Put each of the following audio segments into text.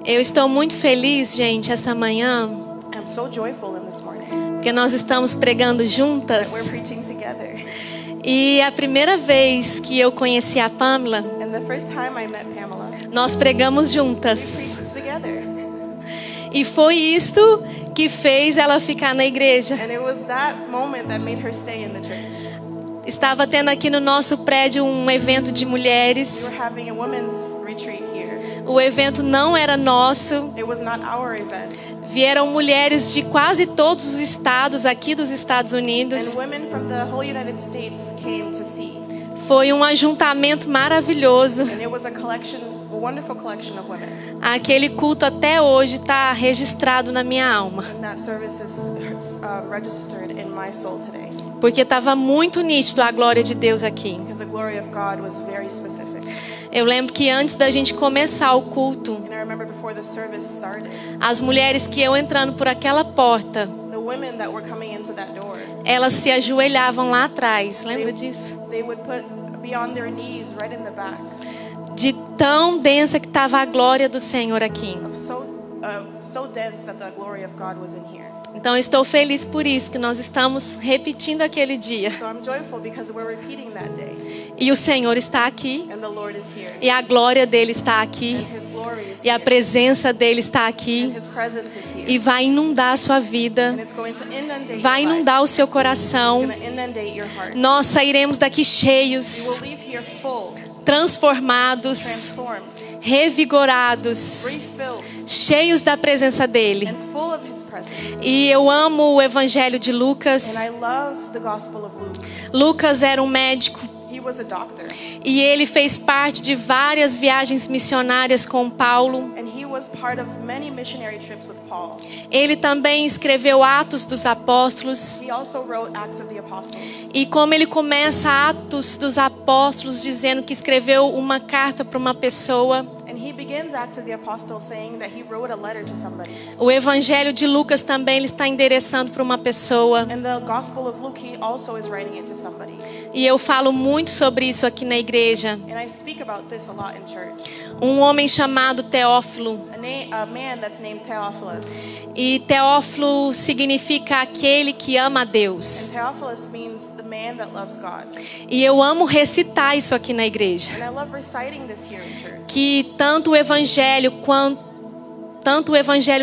Eu estou muito feliz, gente, essa manhã, I'm so joyful in this morning porque nós estamos pregando that juntas. we're preaching together. E a primeira vez que eu conheci a Pamela, And the first time I met Pamela, nós pregamos we juntas. preached together. E foi isto que fez ela ficar na igreja. And it was that moment that made her stay in the church. Estava tendo aqui no nosso prédio um evento de We mulheres. were having a women's retreat here. O evento não era nosso. It was not our event. Vieram mulheres de quase todos os estados aqui dos Estados And Unidos. women from the whole United States came to see. Foi um ajuntamento maravilhoso. And it was a wonderful collection of women. Aquele culto até hoje está registrado na minha alma. And that service is registered in my soul today. Porque estava muito nítido a glória de Deus aqui. Because the glory of God was very specific. Eu lembro que antes da gente começar o culto, And I remember before the service started, as mulheres que iam entrando por aquela porta, the women that were coming into that door, elas se ajoelhavam lá atrás. Lembra disso? they would be on their knees right in the back. De tão densa que estava a glória do Senhor aqui. So dense that the glory of God was in here. Então eu estou feliz por isso, que nós estamos repetindo aquele dia. So I'm joyful because we're repeating that day. E o Senhor está aqui. And the Lord is here. E a glória dele está aqui. And His glory is E a here. presença dele está And aqui. His presence is here. E vai inundar a sua And vida. it's going to inundate Vai your life. inundar o seu It's coração. going to inundate your heart. Nós sairemos daqui You cheios, will leave here full, transformados, transformed, revigorados, refilled, cheios da presença dele. and full of His presence. E eu amo o evangelho de Lucas. And I love the Gospel of Luke. Lucas era um médico He was a doctor. e ele fez parte de várias viagens missionárias com Paulo. And he was part of many missionary trips with Paul. Ele também escreveu Atos dos Apóstolos. He also wrote Acts of the Apostles. E como ele começa Atos dos Apóstolos dizendo que escreveu uma carta para uma pessoa, And he begins Acts of the Apostles saying that he wrote a letter to somebody. o evangelho de Lucas também ele está endereçando para uma pessoa. And the Gospel of Luke, he also is writing it to somebody. E eu falo muito sobre isso aqui na igreja. And I speak about this a lot in church. Um homem chamado Teófilo. A man that's named Theophilus. E Teófilo significa aquele que ama a Deus. And Theophilus means the man that loves God. E eu amo recitar isso aqui na igreja. And I love reciting this here in church. Que tanto o evangelho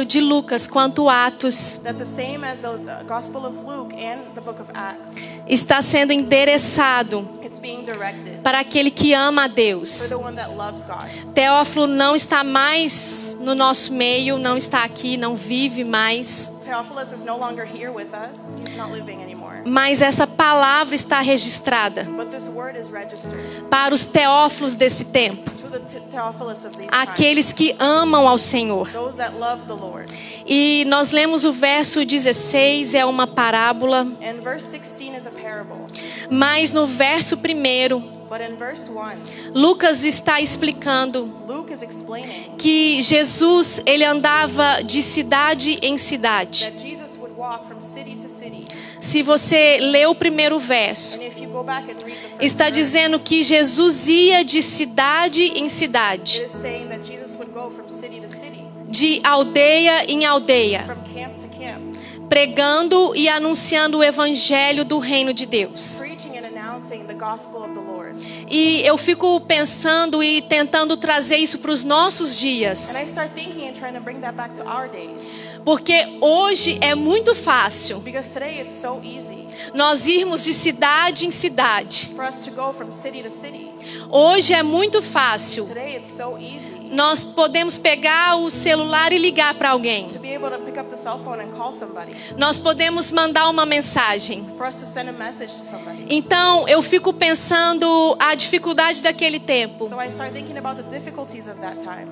de Lucas quanto Atos That the same as the Gospel of Luke and the book of Acts, está sendo endereçado it's being directed para aquele que ama a for Deus. the one that loves God. Teófilo não está mais no nosso meio, não está aqui, não vive mais. Theophilus is no longer here with us. He's not living anymore. Mas essa palavra está registrada But this word is registered para os Teófilos desse tempo. to the Theophilus of these times. Aqueles que amam ao Senhor. Those that love the Lord. E nós lemos o verso 16, é uma parábola. And verse 16 is a parable. Mas no verso 1, But in verse 1, Lucas está explicando Luke is explaining que Jesus ele andava de cidade em cidade. that Jesus would walk from city to city. Se você lê o primeiro verso, And if you go back and read the first está verse, dizendo que Jesus ia de cidade em cidade, it is saying that Jesus would go from city to city, de aldeia em aldeia, from camp to camp, pregando e anunciando o evangelho do reino de Deus. preaching and announcing the gospel of the Lord. E eu fico pensando e tentando trazer isso para os nossos dias, And I start thinking and trying to bring that back to our days. porque hoje é muito fácil Because today it's so easy nós irmos de cidade em cidade. for us to go from city to city. Hoje é muito fácil Today it's so easy nós podemos pegar o celular e ligar para alguém. to be able to pick up the cell phone and call somebody, Nós podemos mandar uma mensagem. for us to send a message to somebody. Então eu fico pensando a dificuldade daquele tempo. So I start thinking about the difficulties of that time.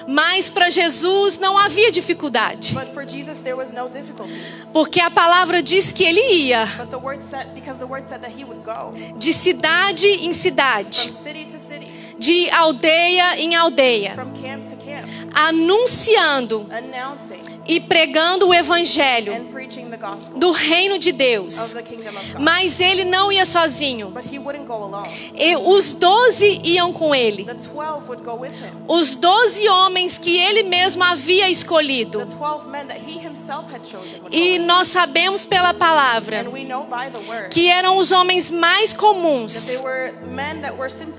Mas para Jesus não havia dificuldade, But for Jesus there was no difficulties. porque a palavra diz que ele ia But the word said, because the word said that he would go de cidade em cidade, from city to city, de aldeia em aldeia, from camp to camp, anunciando announcing e pregando o evangelho and preaching the gospel do reino de Deus. of the kingdom of God. Mas ele não ia sozinho. But he wouldn't go alone. Os 12 iam com ele. The 12 would go with him. Os 12 homens que ele mesmo havia escolhido. The 12 men that he himself had chosen. would E go in. nós sabemos pela palavra And we know by the word que eram os homens mais that comuns, they were men that were simple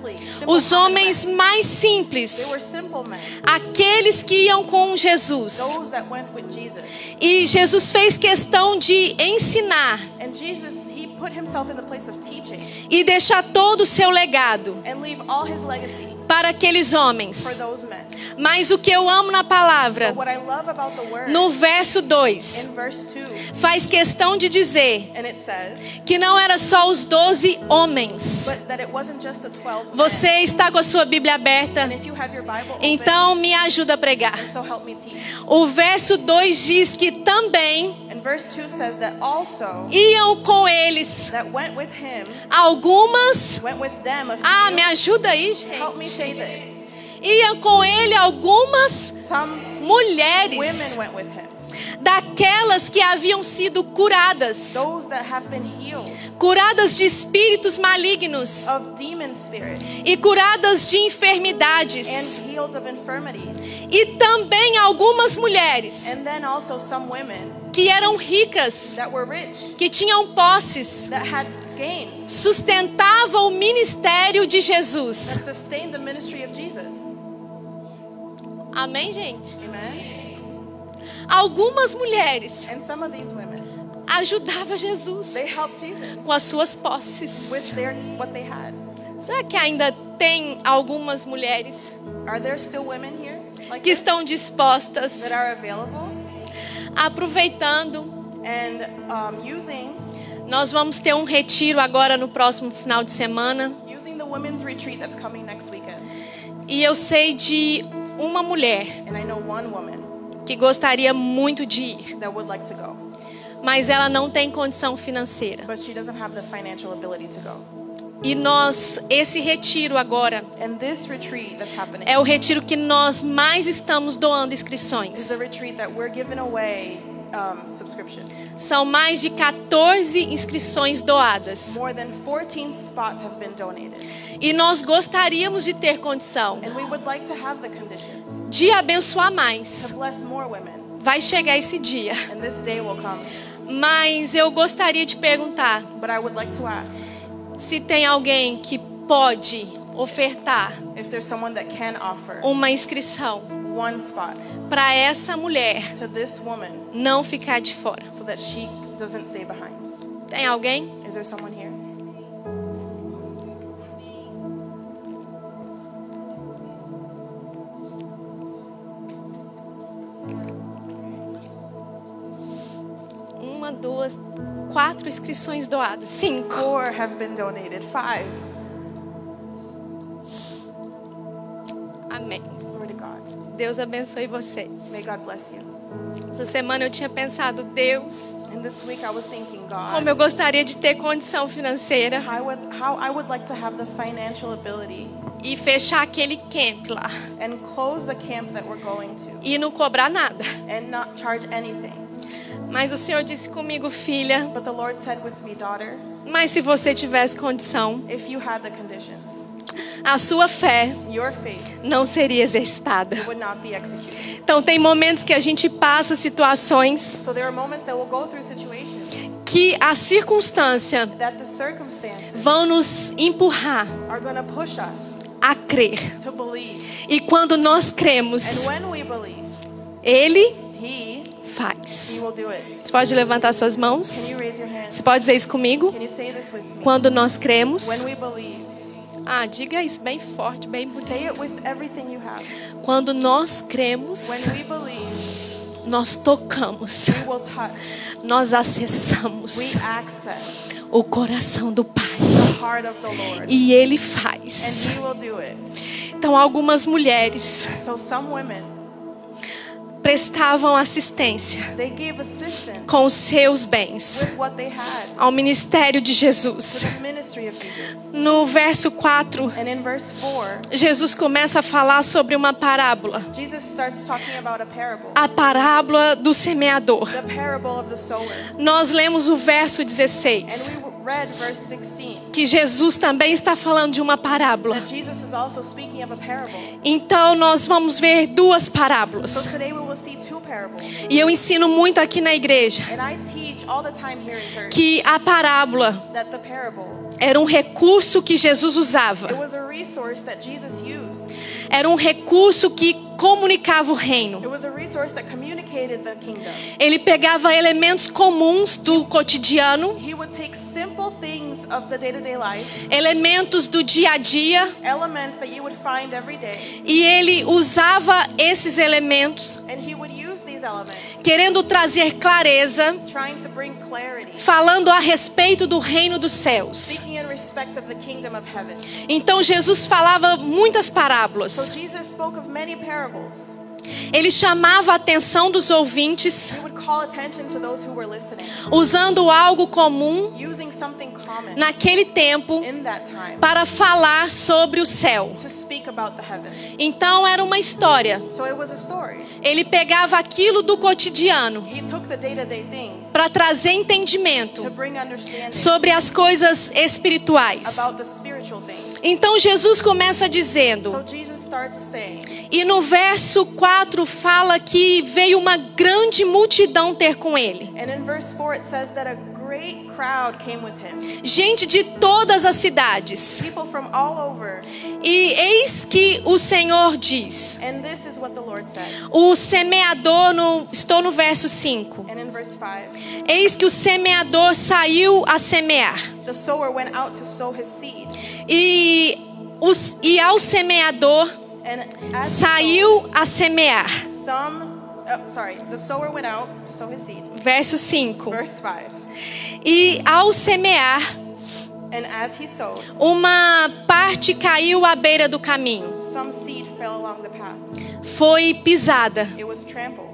os homens men. mais They simples, were simple men. aqueles que iam com Jesus. Those that went with Jesus. E Jesus fez questão de ensinar And Jesus, he put himself in the place of teaching e deixar todo o seu legado and leave all his legacy para aqueles for homens. those men. Mas o que eu amo na palavra, But what I love about the word no verso 2, in verse 2, faz questão de dizer and it says, que não era só os 12 homens. but that it wasn't just the 12 men. Você está com a sua Bíblia aberta? And if you have your Bible open, Então me ajuda a pregar. so help me teach. O verso 2 diz que também And verse 2 says that also iam com eles that went with him, algumas. went with them a few. Ah, me ajuda aí, Help me say gente. this. Iam com ele algumas Some mulheres, women went with him. daquelas que haviam sido curadas, Those that have been healed curadas de espíritos malignos of demon spirits e curadas de enfermidades. and healed of infirmities. E também algumas mulheres And then also some women que eram ricas, that were rich, que tinham posses, that had gains, sustentavam o ministério de that Jesus. sustained the ministry of Jesus. Amém, gente? Amen. Algumas mulheres And some of these women, ajudavam Jesus they helped Jesus com as suas posses. with what they had. Será que ainda tem algumas mulheres Are there still women here like que this estão dispostas, that are available aproveitando? and using Nós vamos ter um retiro agora no próximo final de semana. the women's retreat that's coming next weekend? E eu sei de uma mulher And I know one woman que gostaria muito de ir, that would like to go, mas ela não tem condição financeira. but she doesn't have the financial ability to go. E esse retiro agora And this retreat that's happening é o retiro que nós mais estamos doando is inscrições. the retreat that we're giving away subscriptions. São mais de 14 inscrições doadas. More than 14 spots have been donated. E nós gostaríamos de ter condição And we would like to have the conditions de abençoar mais. to bless more women. Vai chegar esse dia. And this day will come. Mas eu gostaria de perguntar But I would like to ask se tem alguém que pode ofertar if there's someone that can offer uma inscrição one spot para essa mulher to this woman não ficar de fora. so that she doesn't stay behind. Tem alguém? Is there someone here? Uma, duas, 4 inscrições doadas. 5. 4 have been donated. 5. Amém. Glory to God. Deus abençoe vocês. May God bless you. Essa semana eu tinha pensado, Deus, And this week I was thinking, God, como eu gostaria de ter condição financeira how I would like to have the financial ability e fechar aquele camp lá and close the camp that we're going to e não cobrar nada. and not charge anything. Mas o Senhor disse comigo, filha, But the Lord said with me, daughter, mas se você tivesse condição, if you had the conditions, a sua fé your faith não seria exercitada. would not be executed. Então tem momentos que a gente passa situações So there are moments that we'll go through situations que a circunstância that the circumstances vão nos empurrar are going to push us a crer. to believe. E quando nós cremos, And when we believe, Ele He faz. will do it. Você pode levantar suas Can mãos? you raise your hand? Você pode dizer isso comigo? Can you say this with me? Quando nós cremos. When we believe, Ah, diga isso bem forte, bem bonito. say it with everything you have. Quando nós cremos, When we believe, nós tocamos, we will touch, nós we acessamos access o coração do Pai. the heart of the Lord. E Ele And faz. He will do it. Então, algumas mulheres So some women, prestavam assistência they gave assistance com os seus bens with what they had ao ministério de to Jesus. the ministry of Jesus. No verso 4, And in verse 4, Jesus começa a falar sobre uma parábola. Jesus starts talking about A parábola do semeador. the parable of the sower. Nós lemos o verso And 16. read verse 16. que Jesus também está falando de uma parábola. That Jesus is also speaking of a parable. Então nós vamos ver duas So parábolas. today we will see two parables. E eu ensino muito aqui na igreja And I teach all the time here in church que a parábola that the parable, era um recurso que Jesus usava. it was a resource that Jesus used. Era um recurso que comunicava o reino. It was a resource that communicated the kingdom. Ele pegava elementos comuns do cotidiano, He would take simple things of the day-to-day life, elementos do dia a dia, elements that you would find every day, e ele usava esses elementos, and he would use these elements, querendo trazer clareza, trying to bring clarity, falando a respeito do reino dos céus. speaking in respect of the kingdom of heaven. Então Jesus falava muitas So parábolas. Jesus spoke of many parables. Ele chamava a atenção dos ouvintes, He would call attention to those who were listening, usando algo comum using something common naquele tempo in that time para falar sobre o céu. to speak about the heaven. Então era uma história. So it was a story. Ele pegava aquilo do cotidiano He took the day-to-day things para trazer to entendimento bring understanding sobre as coisas espirituais. about the spiritual things. Então Jesus começa So dizendo, Jesus starts saying, e no verso 4 fala que veio uma grande multidão ter com ele. and in verse 4 it says that a great crowd came with him. Gente de todas as cidades. People from all over. E eis que o Senhor diz, And this is what the Lord said. o semeador, estou no verso 5. And in verse 5, Eis que o semeador saiu a semear. the sower went out to sow his seed. E ao semeador And as he saiu a semear. the sower went out to sow his seed. Verso 5. Verse 5. E ao semear, And as he sowed, uma parte caiu à beira do caminho. some seed fell along the path. Foi pisada. It was trampled,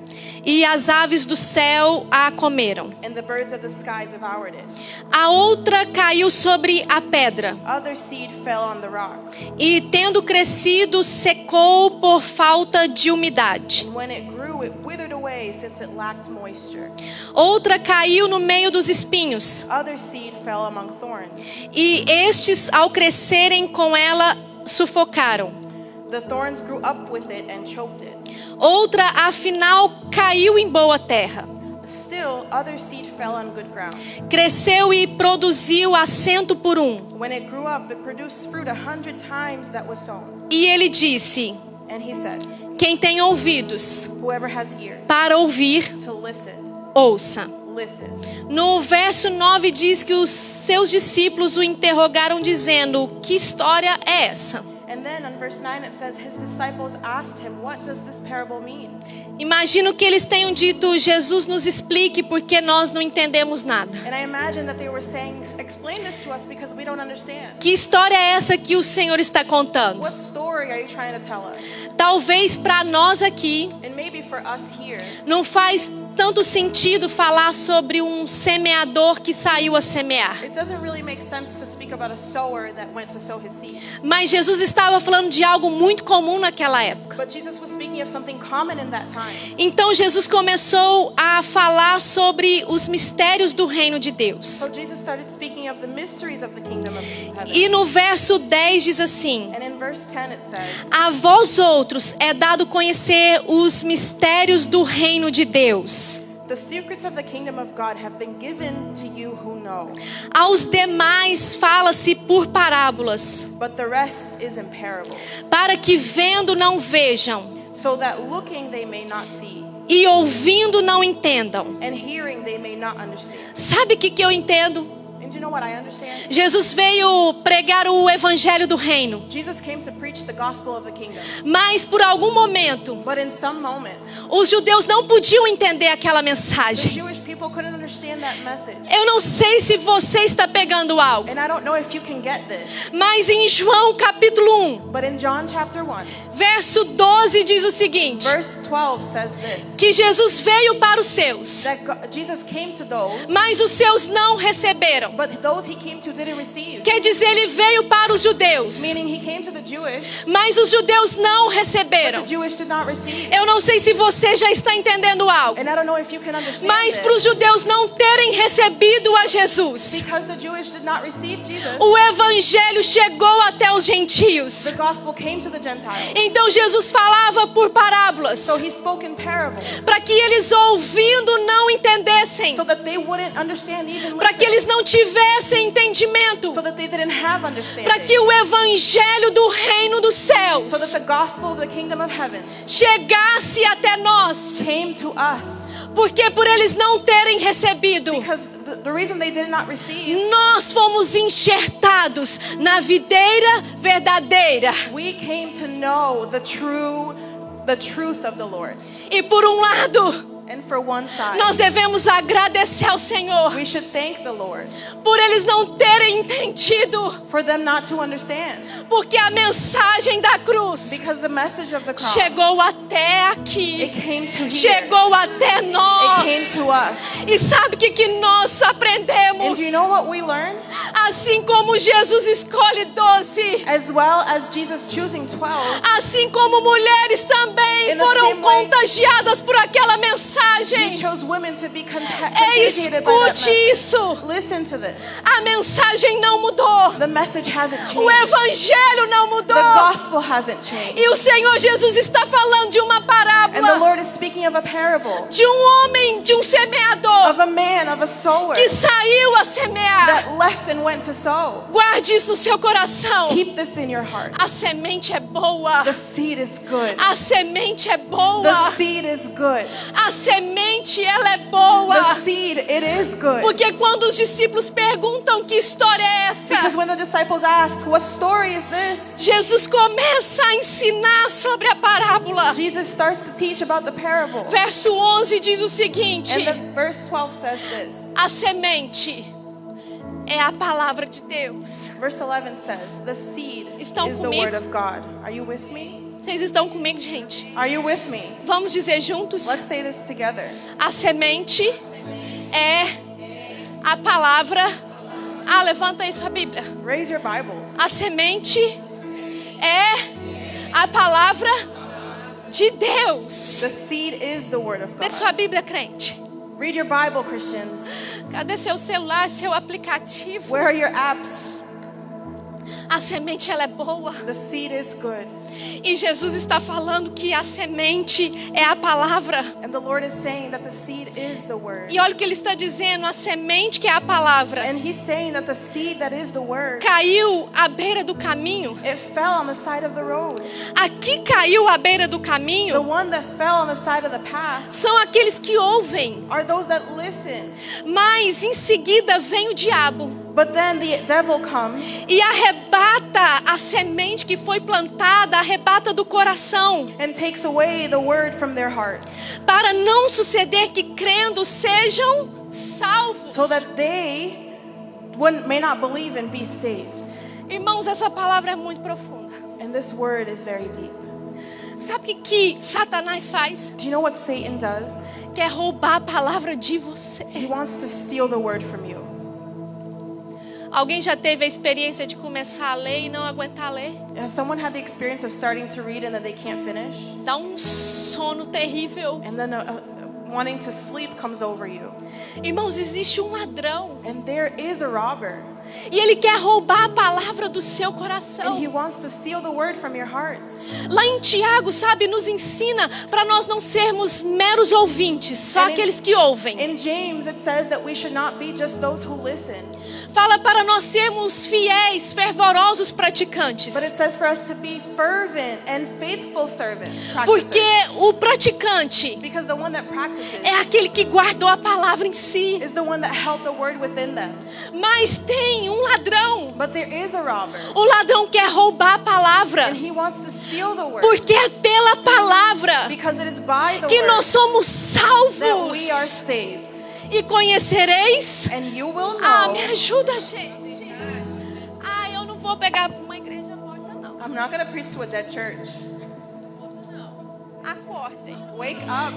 E as aves do céu a comeram. and the birds of the sky devoured it. A outra caiu sobre a pedra. Other seed fell on the rock. E tendo crescido, secou por falta de umidade. And when it grew, it withered away since it lacked moisture. Outra caiu no meio dos espinhos. Other seed fell among thorns. E estes, ao crescerem com ela, sufocaram. The thorns grew up with it and choked it. Outra, afinal, caiu em boa terra. Still, other seed fell on good ground. Cresceu e produziu a 100 por 1. When it grew up, it produced fruit 100 times that was sown. E ele disse, And he said, quem tem ouvidos whoever has ears para ouvir, to listen, ouça. listen. No verso 9 diz que os seus discípulos o interrogaram dizendo, que história é essa? And then on verse 9 it says, his disciples asked him, what does this parable mean? Imagino que eles tenham dito, Jesus nos explique porque nós não entendemos nada. And I imagine that they were saying, explain this to us because we don't understand. Que história é essa que o Senhor está contando? What story are you trying to tell us? Talvez para nós aqui And maybe for us here, não faz tanto sentido falar sobre um semeador que saiu a semear. it doesn't really make sense to speak about a sower that went to sow his seed. Mas Jesus estava falando de algo muito comum naquela época. But Jesus was speaking of something common in that time. Então Jesus começou a falar sobre os mistérios do reino de Deus. So Jesus started speaking of the mysteries of the kingdom of heaven. E no verso 10 diz assim, And in verse 10 it says, a vós outros é dado conhecer os mistérios do reino de Deus. the secrets of the kingdom of God have been given to you who know, Aos demais fala-se por parábolas, but the rest is in parables, para que vendo não vejam, so that looking they may not see, e ouvindo não entendam. and hearing they may not understand. Sabe o que eu entendo? And you know what I understand? Jesus veio pregar o evangelho do reino, Jesus came to preach the gospel of the kingdom, mas por algum momento but in some moments, os judeus não podiam entender aquela the mensagem. Jewish people couldn't understand that message. Eu não sei se você está pegando algo, And I don't know if you can get this, mas em João capítulo 1, but in John chapter 1, verso 12 diz o seguinte, verse 12 says this, que Jesus veio para os seus, that Jesus came to those, mas os seus não receberam. But those he came to didn't receive. Quer dizer, ele veio para os judeus, Meaning he came to the Jewish, mas os judeus não but receberam. the Jewish did not receive. Eu não sei se você já está entendendo algo, And I don't know if you can understand mas para os this. judeus não terem recebido a Jesus, Because the Jewish did not receive Jesus, o evangelho chegou até os the gentios. gospel came to the Gentiles. Então Jesus falava por parábolas, So he spoke in parables, para que eles ouvindo não entendessem, so that they wouldn't understand even para que listen, eles não tivessem entendimento, so that they didn't have para understanding, que o evangelho do reino dos céus so that the gospel of the kingdom of heaven chegasse até nós, came to us. porque por eles não terem recebido, Because the reason they did not receive, nós fomos enxertados na videira verdadeira. we came to know the truth of the Lord. E por um lado, And for one side, nós devemos agradecer ao Senhor we should thank the Lord por eles não terem entendido, for them not to understand, porque a mensagem da cruz because the message of the cross, chegou até it aqui, came to here, chegou até it came nós. to us. E sabe o que nós And aprendemos? do you know what we learned? Assim como Jesus escolhe 12, As well as Jesus choosing 12, assim como mulheres também In the foram same way, contagiadas por aquela he mensagem. chose women to be Escute contagiated by that message. isso. Listen to this. A mensagem não mudou. The message hasn't O changed. evangelho não mudou. The gospel hasn't changed. E o Senhor Jesus está falando de uma And the parábola Lord is speaking of a parable de um homem, de um semeador of a man, of a sower que saiu a semear. that left and went to sow. Guarde isso no seu coração. Keep this in your heart. A semente é boa. The seed is good. A semente é The boa. seed is good. A semente, ela é boa. The seed, it is good. Porque quando os discípulos perguntam que história é essa, Because when the disciples asked, what story is this? Jesus começa a ensinar sobre a parábola. Jesus starts to teach about the parable. Verso 11 diz o seguinte: And the verse 12 says this. a semente é a palavra de Deus. Verse 11 says, the seed Estão is the comigo? word of God. Are you with me? Vocês estão comigo, gente? Are you with me? Vamos dizer juntos? Let's say this together. A semente é a palavra. Ah, levanta aí sua Bíblia. Raise your Bibles. A semente é a palavra de Deus. The seed is the word of Dê God. sua Bíblia, crente. Read your Bible, Christians. Cadê seu celular, seu aplicativo? Where are your apps? A semente, ela é boa. The seed is good. E Jesus está falando que a semente é a palavra. And the Lord is saying that the seed is the word. E olha o que ele está dizendo, a semente que é a palavra And he's saying that the seed that is the word, caiu à beira do caminho. it fell on the side of the road. Aqui caiu à beira do The caminho one that fell on the side of the path são aqueles que ouvem, are those that listen. mas em seguida vem o diabo But then the devil comes e arrebata a semente que foi plantada, arrebata do coração, and takes away the word from their hearts, para não suceder que crendo sejam salvos. so that they may not believe and be saved. Irmãos, essa palavra é muito profunda. And this word is very deep. Sabe o que Satanás faz? Do you know what Satan does? Quer roubar a palavra de você. He wants to steal the word from you. Alguém já teve a experiência de começar a ler e não aguentar ler? Has someone had the experience of starting to read and then they can't finish? Dá um sono terrível. And then wanting to sleep comes over you. Irmãos, existe um ladrão And there is a robber. e ele quer roubar a palavra do seu And coração. he wants to steal the word from your hearts. Lá em Tiago, sabe, nos ensina para nós não sermos meros ouvintes, só And aqueles que ouvem. In James, it says that we should not be just those who listen, Fala para nós sermos fiéis, fervorosos praticantes. but it says for us to be fervent and faithful servants. Porque Practicers. o praticante Because the one that practices é aquele que guardou a palavra em si. is the one that held the word within them. Mas tem um ladrão. But there is a robber, O ladrão quer roubar a palavra. and he wants to steal the word, Porque é pela palavra because it is by the que word nós somos that salvos. we are saved. E conhecereis. And you will Ah, know. me ajuda, gente. Ah, eu não vou pegar uma igreja morta, não. I'm not going to preach to a dead church. Acordem. Wake up.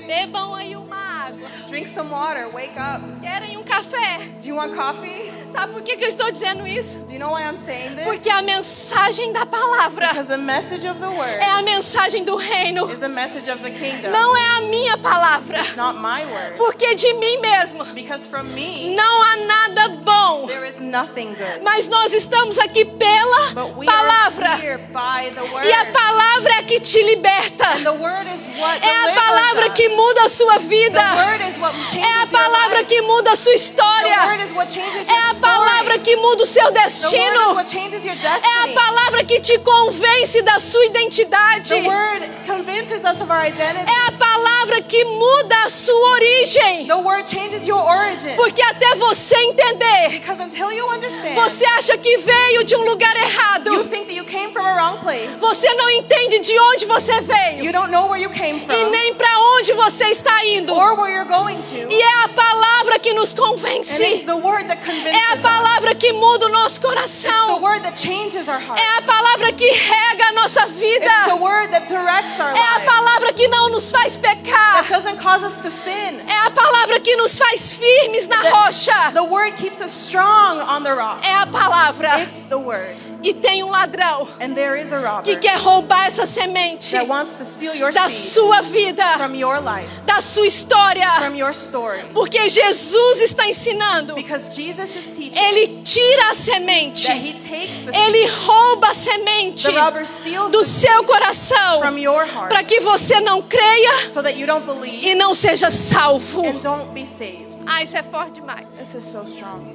Bebam aí uma água. Drink some water. Wake up. Querem um café? Do you want coffee? Sabe por que eu estou dizendo isso? Do you know why I'm saying this? Porque a mensagem da palavra Because the message of the word é a mensagem do reino. is a message of the kingdom. Não é a minha palavra. It's not my word. Porque de mim mesmo Because from me, não há nada bom. there is nothing good. Mas nós estamos aqui pela But we palavra. are here by the word. E a palavra é que te liberta. And the word is what É a delivers palavra us. que muda a sua The vida. word is what changes É a your palavra life. que muda a sua The história. word is what changes É your a palavra story. que muda o seu The word is destino. what changes your É a destiny. palavra que te convence da sua identidade. The word convinces us of our identity. É a palavra que muda a sua origem. The word changes your origin. Porque até você entender, Because until you understand, você acha que veio de um lugar you errado. think that you came from a wrong place. Você não entende de onde você veio You don't know where you came e from nem para onde você está indo. or where you're going to. E é a palavra que nos And convence. it's the word that convinces É a us. palavra que muda o nosso It's the coração. word that changes our heart. É a palavra que rega a nossa It's the vida. word that directs our É a lives. palavra que não nos faz That pecar. doesn't cause us to sin. É a palavra que nos faz firmes na rocha. The word keeps us strong on the rock. É a palavra. It's the word. E tem um ladrão And there is a que robber quer roubar essa semente that wants to steal your da seed sua vida, from your life, da sua história. from your story. Porque Jesus está ensinando. Because Jesus is teaching Ele tira a semente. that he takes the Ele rouba a semente The robber steals do the seu coração from your heart para que você não creia so that you don't believe e não seja salvo. and don't be saved. Ah, isso é forte demais. This is so strong.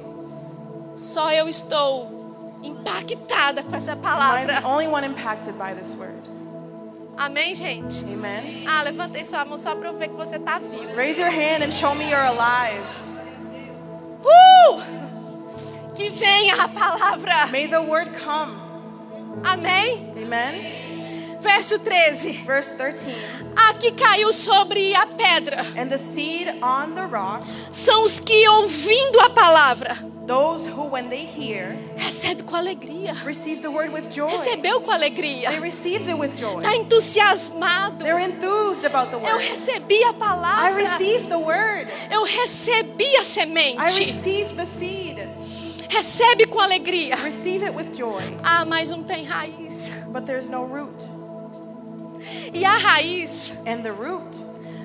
Só eu estou impactada com essa I'm palavra. the only one impacted by this word. Amém, gente? Amen. Ah, levantei sua mão só para eu ver que você está vivo. Raise your hand and show me you're alive. Que venha a palavra. May the word come. Amém? Amen. Verso 13. Verse 13. A que caiu sobre a pedra And the seed on the rock, são os que, ouvindo a palavra, those who when they hear, recebe com alegria. receive the word with joy. Recebeu com alegria. They received it with joy. Está entusiasmado. They're enthused about the Eu word. recebi a I palavra. received the word. Eu recebi a I semente. received the seed. Recebe com alegria. Receive it with joy. Ah, mas não tem raiz. But there's no root. E a raiz, And the root,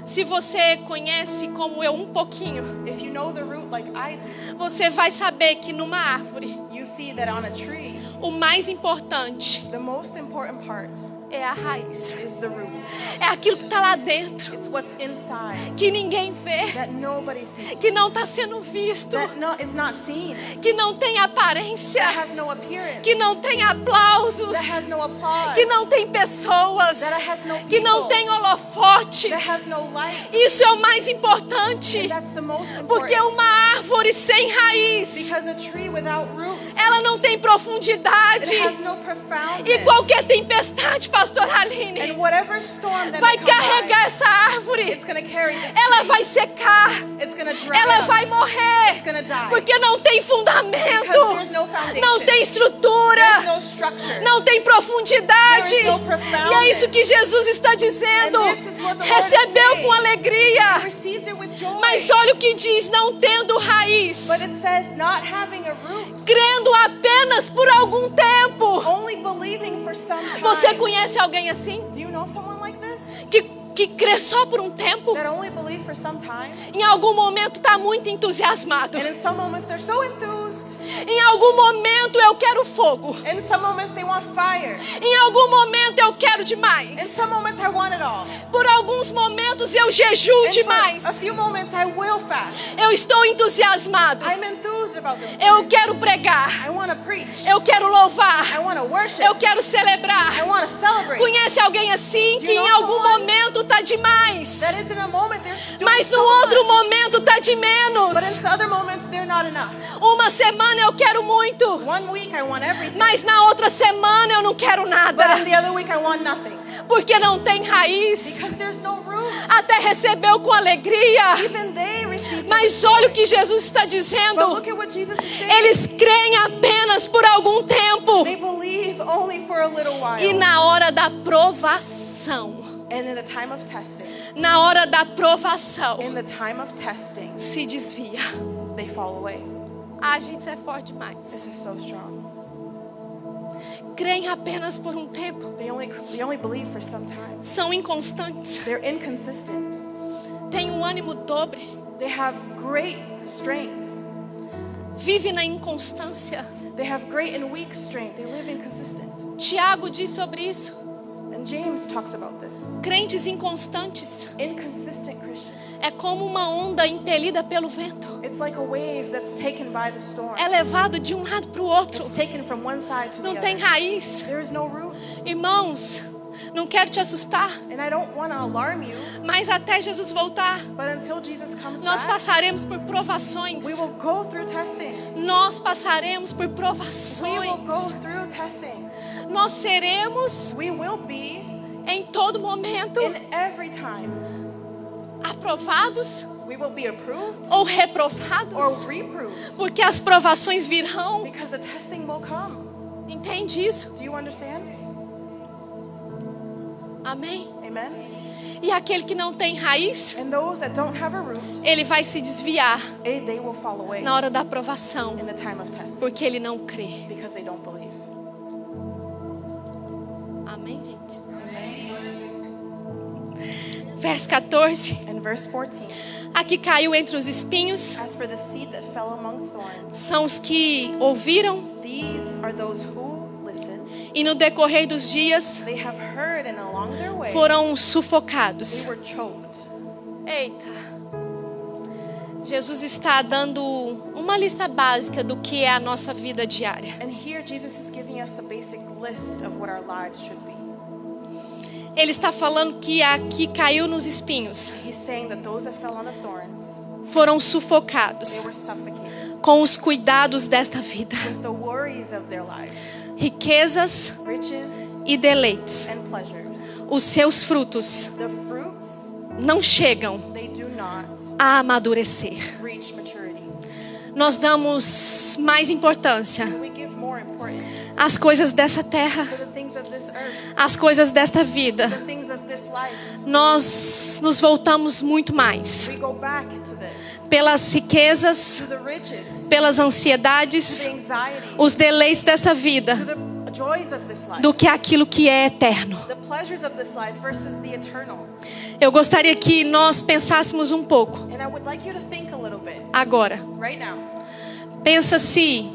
se você conhece como eu um pouquinho, if you know the root like I do, você vai saber que numa árvore, you see that on a tree, o mais importante the most important part é a raiz. is the root. É aquilo que está lá dentro, It's what's inside que ninguém vê, that nobody sees. que não está sendo visto, That is not seen. que não tem aparência, That has no appearance. que não tem aplausos, That has no applause. que não tem pessoas, That has no que não people. tem holofotes. That has no light. Isso é o mais importante, And that's the most porque important. uma árvore sem raiz, Because a tree without roots, ela não tem profundidade. it has no profoundness. E qualquer tempestade, pastor Aline, And whatever storm that vai may come carregar by, essa árvore. it's going to carry this Ela tree. vai secar. It's going to dry Ela up. vai morrer. It's going to die. Porque não tem fundamento. Because there's no foundation. Não tem estrutura. There's no structure. Não tem profundidade. There is no profoundness. E é isso que Jesus está dizendo. And this is what the Lord Recebeu is saying. com alegria. Received it with joy. Mas olha o que diz, não tendo raiz, But it says not having a root, crendo apenas por algum tempo. only believing for some time. Você conhece alguém assim? Do you know someone like this? Que crê só por um tempo? That only believe for some time? Em algum momento está muito entusiasmado. And in some moments they're so enthused. Em algum momento eu quero fogo. In some moments they want fire. Em algum momento eu quero In demais. some moments I want it all. Por alguns momentos eu jejuo And demais. for a few moments I will fast. Eu estou entusiasmado. I'm enthused about this. Eu quero pregar. I want to preach. Eu quero I louvar. want to worship. Eu quero I celebrar. want to celebrate. Conhece alguém assim que em algum momento tá demais, That is in a moment they're doing mas no so outro much. momento tá de But menos? in other moments they're not enough. Uma semana eu quero muito, One week I want everything. mas na outra semana eu não quero But nada, in the other week I want nothing. porque não tem raiz. Because there's no root. Até recebeu com alegria, Even they received mas it. olha o que Jesus está But dizendo. look at what Jesus is saying. Eles creem apenas por algum tempo They believe only for a little while. e na hora da provação, And in the time of testing, na hora da provação, in the time of testing, se desvia. they fall away. Ah, gente, isso é forte demais. This is so strong. Creem apenas por um tempo. They only believe for some time. São inconstantes. They're inconsistent. Têm um ânimo dobre. They have great strength. Vive na inconstância. They have great and weak strength. They live inconsistent. Tiago diz sobre isso. And James talks about this. Crentes inconstantes Inconsistent Christians. é como uma onda impelida pelo vento. It's like a wave that's taken by the storm. É levado de um lado para o outro. It's taken from one side to the Não tem other. raiz. There is no root. Irmãos, não quero te assustar, And I don't want to alarm you, mas até Jesus voltar, but until Jesus comes nós back, passaremos por provações. we will go through testing. Nós passaremos por We will provações. go through testing. Nós seremos We will be, em todo momento in every time, aprovados we will be approved ou or reprovados, reproved porque as provações virão. because the testing will come. Entende isso? Do you understand? Amém? Amen? E aquele que não tem raiz, And those that don't have a root, ele vai se desviar they will fall away na hora da aprovação, in the time of testing porque ele não crê. because they don't believe. Amém, gente? Verso 14. In verse 14, Aqui caiu entre os espinhos, as for the seed that fell among thorns, são os que ouviram these are those who listen. e no decorrer dos dias They have heard, and along their way foram they sufocados. were choked. Eita. Jesus está dando uma lista básica do que é a nossa vida diária. And here Jesus is giving us the basic list of what our lives should be. Ele está falando que aqui caiu nos espinhos, He's saying that those that fell on the thorns, foram they sufocados were suffocated com os cuidados desta vida, with the worries of their lives, riquezas riches e deleites. and pleasures. Os seus frutos The fruits, não chegam they do not a amadurecer. reach maturity. Nós damos mais importância We give more importance às coisas dessa terra, to the things of this earth, às coisas desta vida. the things of this life. Nós nos voltamos muito mais We go back to this, pelas riquezas, to the riches, pelas to ansiedades, the anxiety, os deleites desta to vida, the joys of this life, do que aquilo que é eterno. the pleasures of this life versus the eternal. Eu gostaria que nós pensássemos um pouco And I would like you to think a little bit agora. right now. Pensa se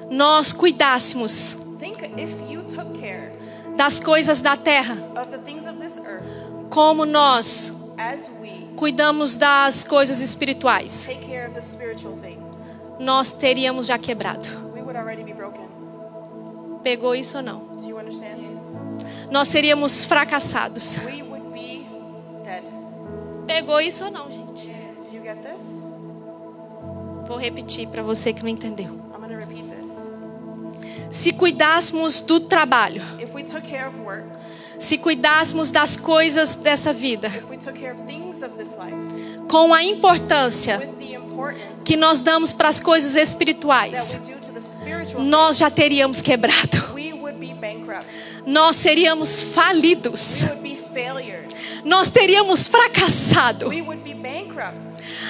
nós cuidássemos Think if you took care das coisas da terra, of the things of this earth como nós as we cuidamos das coisas espirituais, take care of the spiritual things, nós teríamos já quebrado. we would already be broken. Pegou isso ou não? Do you understand? Nós seríamos fracassados. We would be dead. Pegou isso ou não, gente? Do you get this? Vou repetir para você que não entendeu. I'm going to repeat this. Se cuidássemos do trabalho, If we took care of work, se cuidássemos das coisas dessa vida, if we took care of things of this life, com a importância with the importance que nós damos para as coisas that espirituais, we do to the spiritual, nós já teríamos quebrado. we would be bankrupt. Nós seríamos falidos. We would be failures. Nós teríamos fracassado. We would be bankrupt.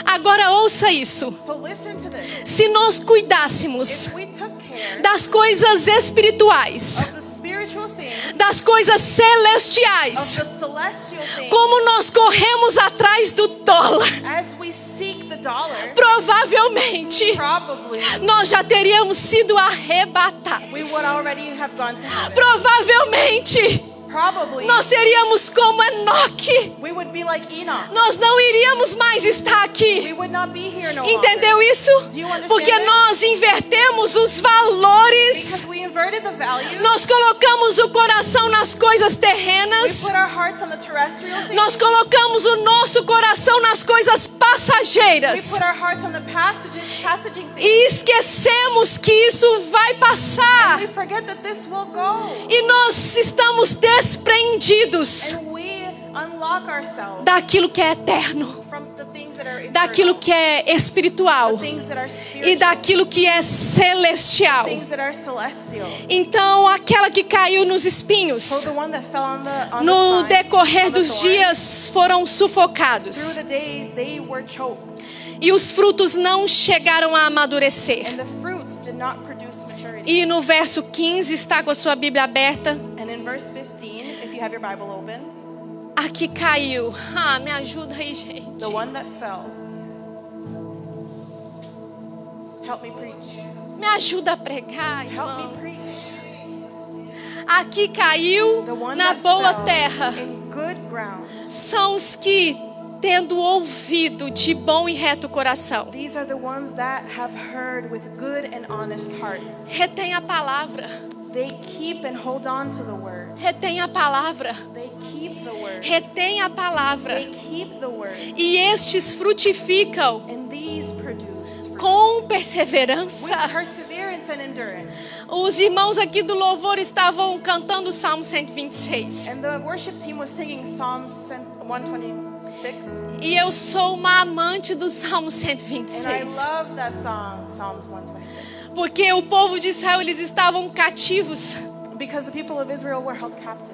Agora ouça isso. So listen to this. Se nós cuidássemos If we took care das coisas espirituais, of the spiritual things, das coisas of celestiais, the celestial things, como nós corremos atrás do dólar, as we seek the dollar, provavelmente probably nós já teríamos sido we arrebatados. would already have gone to heaven. Provavelmente Probably nós seríamos como Enoque. we would be like Enoch. Nós não iríamos mais estar aqui. We would not be here no Entendeu longer. isso? Do you understand Porque it? nós invertemos os valores. Because we inverted the values. Nós colocamos o coração nas coisas We terrenas. put our hearts on the terrestrial things. Nós colocamos o nosso coração nas coisas We passageiras. put our hearts on the passaging things. E esquecemos que isso vai passar. We forget that this will go. E nós estamos despreendidos And we unlock ourselves daquilo que é eterno, from the things that are eternal, daquilo que é espiritual the things that are spiritual, e daquilo que é celestial. things that are celestial. Então, aquela que caiu nos espinhos, So the one that fell on the no spines, decorrer on the dos thorns, dias foram through sufocados the days they were choked, e os frutos não chegaram a amadurecer. and the fruits did not produce maturity. E no verso 15, está com a sua Bíblia aberta, And in verse 15, if you have your Bible open, a que caiu. Me ajuda aí, gente. the one that fell. Help me preach. Me ajuda a pregar, Help me irmão. preach. A que caiu The one na that boa fell terra in good ground. são os que, tendo ouvido de bom e reto coração, These are the ones that have heard with good and honest hearts. retém a palavra, They keep and hold on to the word. retém a palavra, They keep the word. retém a palavra. They keep the word. E estes frutificam And these produce fruit. com With perseverança. perseverance and endurance. Os irmãos aqui do louvor estavam cantando o Salmo 126. And the worship team was singing Psalms 126. E eu sou uma amante do Salmo And I 126. love that song, Psalms 126. Porque o povo de Israel, eles estavam cativos Because the people of Israel were held captive.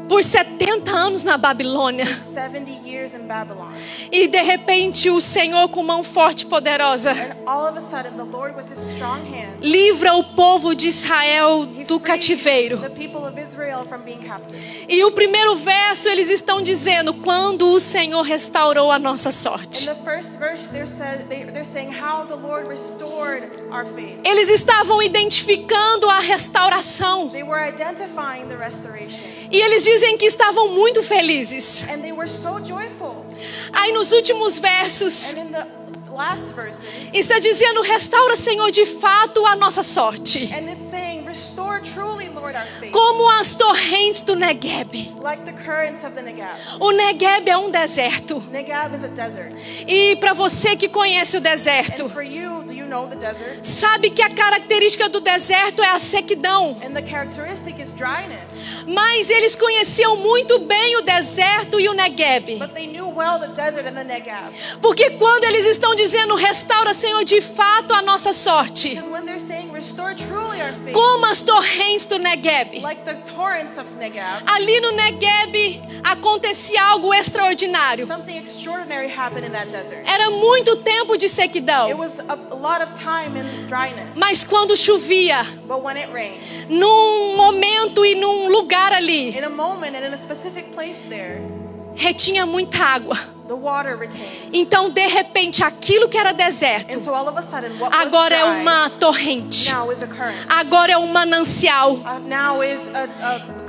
por 70 anos na Babilônia. 70 years in Babylon. E de repente o Senhor, com mão forte e poderosa, And all of a sudden, the Lord with his strong hand, livra o povo de Israel he do frees cativeiro. the people of Israel from being captive. E o primeiro verso eles estão dizendo: quando o Senhor restaurou a nossa In sorte. the first verse, they're saying how the Lord restored our faith. Eles estavam identificando a restauração. They were identifying the restoration. E eles dizem que estavam muito felizes. And they were so joyful. Aí nos últimos versos And in the last verses, está dizendo: restaura, Senhor, de fato a nossa sorte, and it's saying, restore truly, Lord, our faith. como as torrentes do Negueb. Like the currents of the Negab. O Negueb é um deserto. Negab is a desert. E para você que conhece o deserto, And for you, do you know the desert? sabe que a característica do deserto é a sequidão. And the characteristic is dryness. Mas eles conheciam muito bem o deserto e o Negueb. But they knew well the desert and the Negab. Porque quando eles estão dizendo: restaura, Senhor, de fato a nossa sorte, Because when they're saying, restore truly our faith, como as torrentes do Negueb, like the torrents of Negab, ali no Negueb acontecia algo extraordinário. something extraordinary happened in that desert. Era muito tempo de It sequidão. was a lot of time in dryness. Mas quando chovia, But when it rained, num momento e num lugar ali, in a moment and in a specific place there, retinha muita água. the water retained. Então, de repente, aquilo que era deserto, And so all of a sudden, what was agora é dry uma torrente. now is a current. Agora é um manancial. Now is a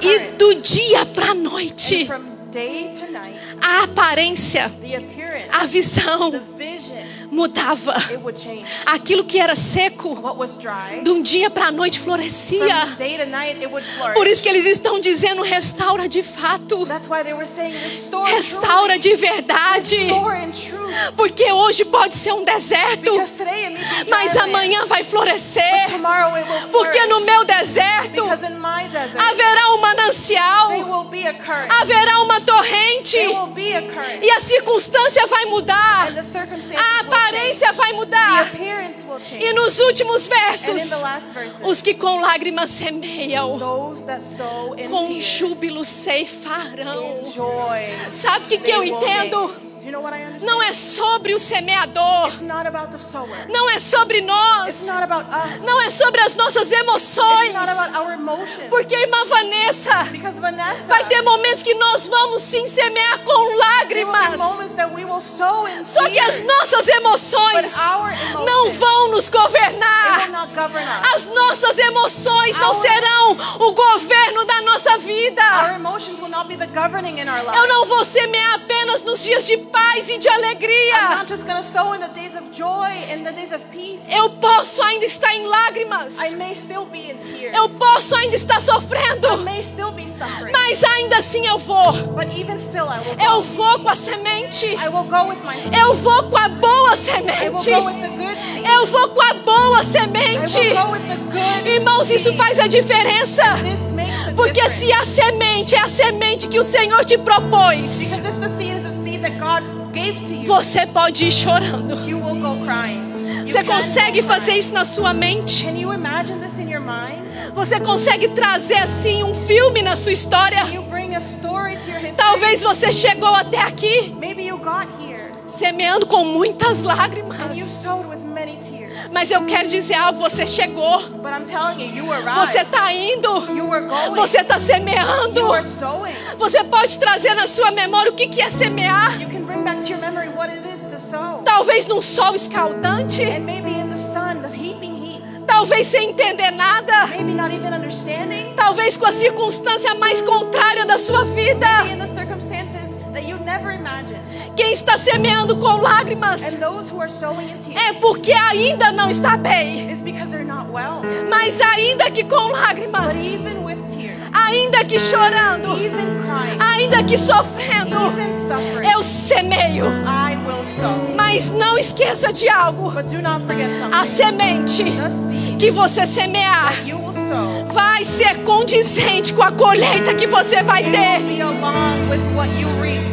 E current. do dia para a And noite, from day to night, a aparência, the appearance, a visão the vision, mudava. it would change. Aquilo que era seco, What was dry, de um dia para a noite from florescia. day to night, it would flourish. Por isso que eles estão dizendo: restaura de fato. That's why they were saying, restore Restaura truly. de verdade. Restore in truth. Porque hoje pode ser um deserto, Because today it may be dry mas land, amanhã vai but florescer. tomorrow it will Porque flourish. no meu deserto Because in my desert, haverá um there manancial, will be a current. haverá uma torrente, There will be a current. e a circunstância vai mudar, And the circumstances a will change. aparência vai The mudar. appearance will change. E nos últimos And in versos, the last verses, os que com lágrimas semeiam, those that sow in com tears, júbilo ceifarão. in joy, Sabe o que they eu will entendo? reap. Do you know what I understand? Não é sobre o semeador, It's not about the sower. não é sobre It's nós, not about us. não é sobre as nossas It's emoções. not about our emotions. Porque, irmã Vanessa, Because Vanessa, vai ter momentos que nós vamos sim semear com there will be lágrimas. moments that we will sow in Só que as tears, nossas but emoções our emotions, não vão nos they will governar. not govern us. As nossas emoções não serão o governo da nossa Our vida. emotions will not be the governing in our Eu lives. não vou semear apenas nos dias de paz e de I'm alegria. not just going to sow in the days of joy, in the days of peace. Eu posso ainda estar em lágrimas. I may still be in tears. Eu posso ainda estar I sofrendo. may still be suffering. Mas ainda assim eu vou. But even still, I will Eu go. vou com a semente. I will go with my seed. Eu vou com a boa I will semente. go with the good seed. Eu vou com a boa I semente. will go with the good Irmãos, isso seed. faz a diferença. This makes a Porque different. se a semente é a semente que o Senhor te propôs, Because if the seed is a seed that God gave to you, você pode ir chorando. you will go crying. You Você can consegue go fazer crying. isso na sua mente? Can you imagine this in your mind? Você consegue trazer assim um filme na sua história? Can you bring a story to your history? Talvez você chegou até aqui Maybe you got here semeando com muitas lágrimas. and you sowed with many tears. Mas eu quero dizer algo, você chegou. But I'm telling you, you arrived. Você está indo. You were going. Você está semeando. You were sowing. Você pode trazer na sua memória o que é semear. You can bring back to your memory what it is to sow. Talvez num sol escaldante. And maybe in the sun, the heaping heat. Talvez sem entender nada. Maybe not even understanding. Talvez com a circunstância mais contrária da sua vida. Maybe in the circumstances that you never imagined. Quem está semeando com lágrimas And those who are sowing in tears é porque ainda não está bem. is because they're not well. Mas ainda que com lágrimas, But even with tears, ainda que chorando, even crying, ainda que sofrendo, even suffering, eu semeio. I will sow. Mas não esqueça de algo. But do not forget A something. semente The seed que você semear you will sow, vai ser condizente com a colheita que você vai it ter. will be along with what you reap.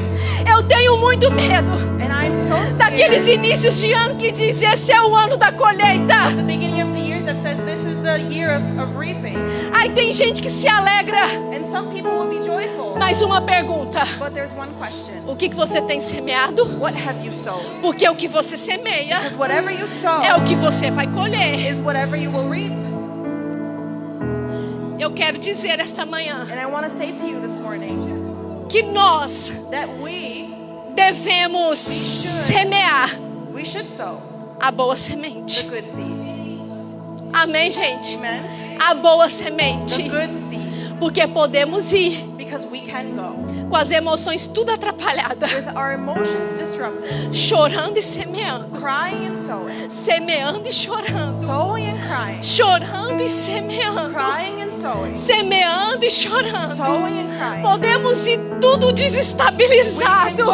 Eu tenho muito medo And I'm so daqueles scared. inícios de ano que diz esse é o ano da colheita. The beginning of the years that says this is the year of reaping. Aí tem gente que se alegra. And some people will be joyful. Mais uma pergunta: But there's one question. o que você tem semeado? What have you sown? Porque o que você semeia Because whatever you sow é o que você vai colher. is whatever you will reap. Eu quero dizer esta manhã And I want to say to you this morning que nós that we devemos semear should sow a boa the semente. good seed. Amém, gente? Amen. A boa The semente. good seed. Porque podemos ir Because we can go com as emoções tudo atrapalhadas, with our emotions disrupted, chorando e semeando, crying and sowing, semeando e chorando, sowing and crying, chorando e semeando, crying and sowing, semeando e chorando. sowing and crying. Podemos ir tudo We can desestabilizado, go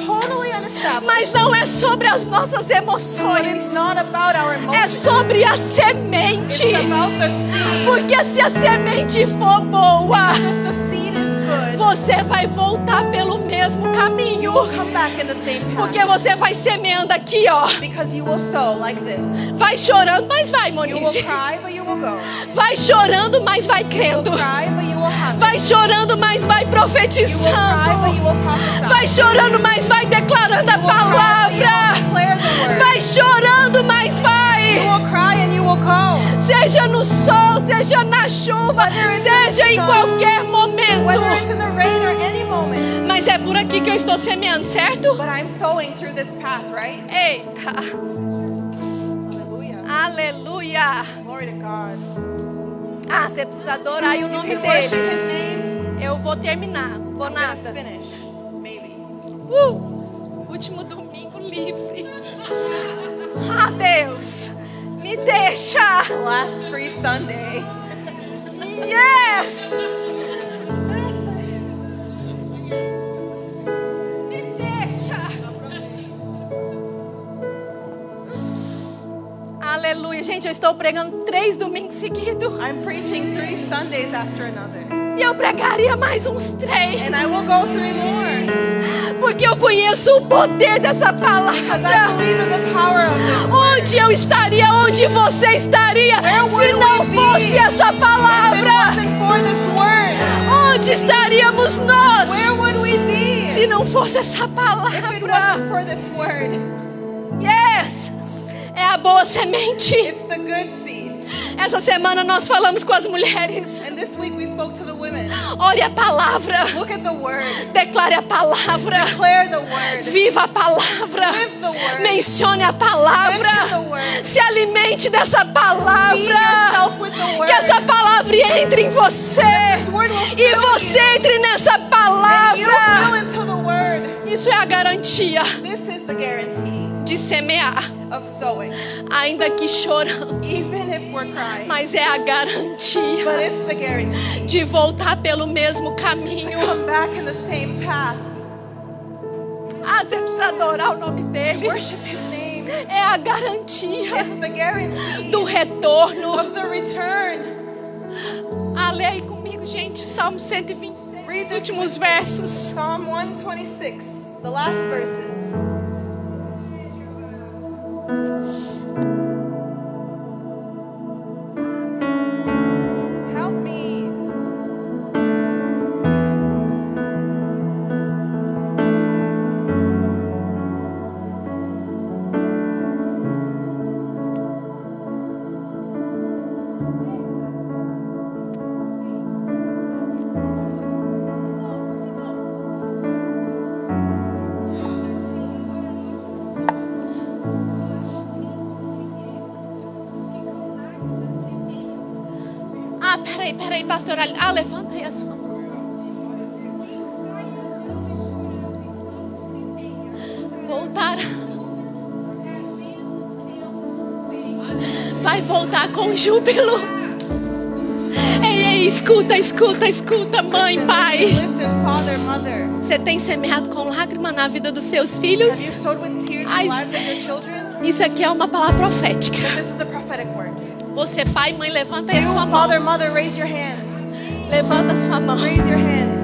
totally unestablished. mas não é sobre as nossas But it's emoções, not about our é emotions. sobre a It's semente. about the seed. Porque se a semente for boa, If the seed is good, você vai voltar pelo mesmo caminho. you will come back in the same Porque path. você vai semeando aqui, ó. Because you will sow like this. Vai chorando, mas vai, You will Monize. cry, but you will go. Vai chorando, mas vai You will crendo. cry, but you will have Vai it. chorando, mas vai You will cry, but profetizando. you will prophesy. Vai chorando, mas vai declarando a You will cry, but you palavra. will declare the word. Vai chorando, mas You vai. will cry and you will go. Seja no sol, seja na chuva, Whether it's seja in the em sun, qualquer Whether momento. it's in the rain or any moment. Mas é por aqui que eu estou semeando, certo? But I'm sowing through this path, right? Eita, Hallelujah. aleluia. Glory to God. Ah, você precisa adorar aí o nome You can worship dele. His name. Eu vou terminar, vou I'm gonna nada. finish, maybe. Último domingo livre. Ah, Deus, me deixa. Last free Sunday. Yes. Me deixa. Aleluia. Gente, eu estou pregando 3 domingos seguidos. I'm preaching 3 Sundays after another. E eu pregaria mais uns 3. And I will go 3 more. Porque eu conheço o poder dessa Because I palavra. believe in the power of this. Onde eu estaria, onde você estaria, Where se would não we be fosse essa If it palavra? wasn't for this word, Onde estaríamos nós, where would we be? se não fosse essa If it palavra? wasn't for this word. Yes! É a boa semente. It's the good seed. Essa semana nós falamos com as mulheres. And this week we spoke to the women. Ore a palavra. Look at the word. Declare a palavra. Declare the word. Viva a palavra. Live the word. Mencione a palavra. Mention the word. Se alimente dessa Feed palavra. yourself with the word. Que essa palavra entre em você. This word will E fill você you. entre nessa And you palavra. fill into the word. Isso é a garantia This is the guarantee de semear. of sowing. Ainda que chorando. Even if we're crying. Mas é a garantia But it's the guarantee. de voltar pelo mesmo caminho. Come back in the same path. Ah, você precisa adorar o nome dele. Worship His name. É a garantia It's the guarantee do retorno. of the return. Ah, lê aí comigo, gente, Salmo 126, Read os this últimos with me. versos. Psalm 126, the last verses. Help me. Ah, peraí, pastor. Ah, levanta aí a sua mão. Voltar. Vai voltar com júbilo. Ei, escuta, mãe, pai. Listen, father, mother. Você tem semeado com lágrima na vida dos seus Have filhos? you sowed with tears Ai, in the lives of your children? Isso aqui é uma palavra profética. This is a prophetic word. Você, pai, mãe, levanta aí a You, sua mão. father, mother, raise your hands. Levanta a sua mão. Raise your hands.